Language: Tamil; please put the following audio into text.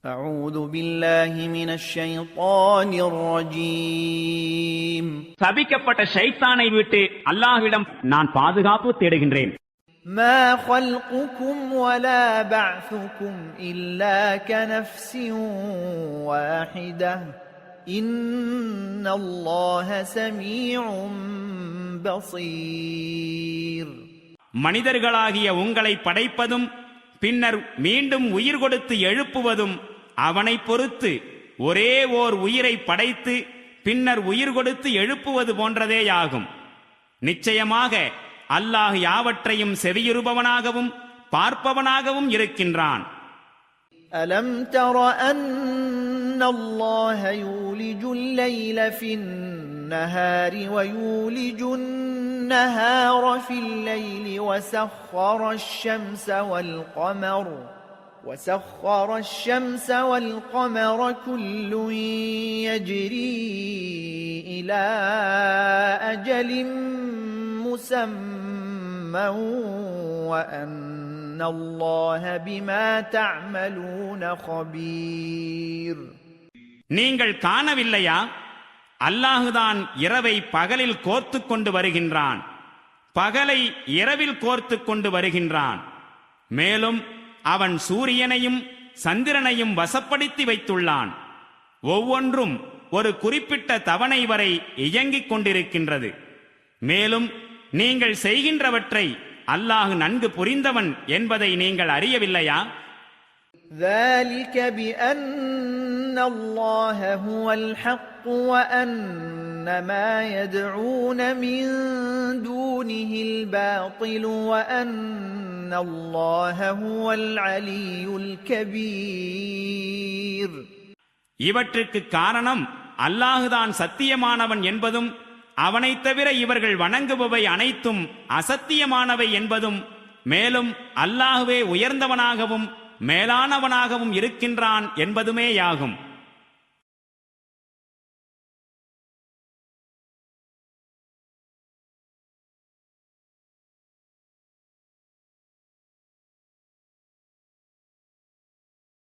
أعوذ بالله من الشيطان الرجيم சபிக்கப்பட்ட ஷைத்தானை விட்டு அல்லாஹ்விடம் நான் பாதுகாப்பு தேடுகின்றேன். ما خلقكم ولا بعثكم إلا كنفس واحدة إن الله سميع بصير. மனிதர்களாகிய உங்களை படைப்பதும் பின்னர் மீண்டும் உயிர் கொடுத்து எழுப்புவதும் அவனை பொறுத்து ஒரே ஓர் உயிரை படைத்து பின்னர் உயிர் கொடுத்து எழுப்புவது போன்றதேயாகும். நிச்சயமாக அல்லாஹ் யாவற்றையும் செவியுறுபவனாகவும் பார்ப்பவனாகவும் இருக்கின்றான். அலம் தர அன்ன அல்லாஹ யூலிஜுல் லைல ஃபின்-நஹாரி வ யூலிஜுன் النهار في الليل وسخر الشمس والقمر كل يجري إلى أجل مسمى وأن الله بما تعملون خبير. நீங்கள் காணவில்லையா? அல்லாஹுதான் இரவை பகலில் கோர்த்து கொண்டு வருகின்றான், பகலை இரவில் கோர்த்து கொண்டு வருகின்றான். மேலும் அவன் சூரியனையும் சந்திரனையும் வசப்படுத்தி வைத்துள்ளான். ஒவ்வொன்றும் ஒரு குறிப்பிட்ட தவணை வரை இயங்கிக் கொண்டிருக்கின்றது. மேலும் நீங்கள் செய்கின்றவற்றை அல்லாஹ் நன்கு புரிந்தவன் என்பதை நீங்கள் அறியவில்லையா? ذلك بأن الله هو الحق وأن ما يدعون من دونه الباطل وأن الله هو العلي الكبير. இவற்றுக்கு காரணம் அல்லாஹுதான் சத்தியமானவன் என்பதும் அவனைத் தவிர இவர்கள் வணங்குபவை அனைத்தும் அசத்தியமானவை என்பதும் மேலும் அல்லாஹுவே உயர்ந்தவனாகவும் மேலானவனாகவும் இருக்கின்றான் என்பதுமேயாகும்.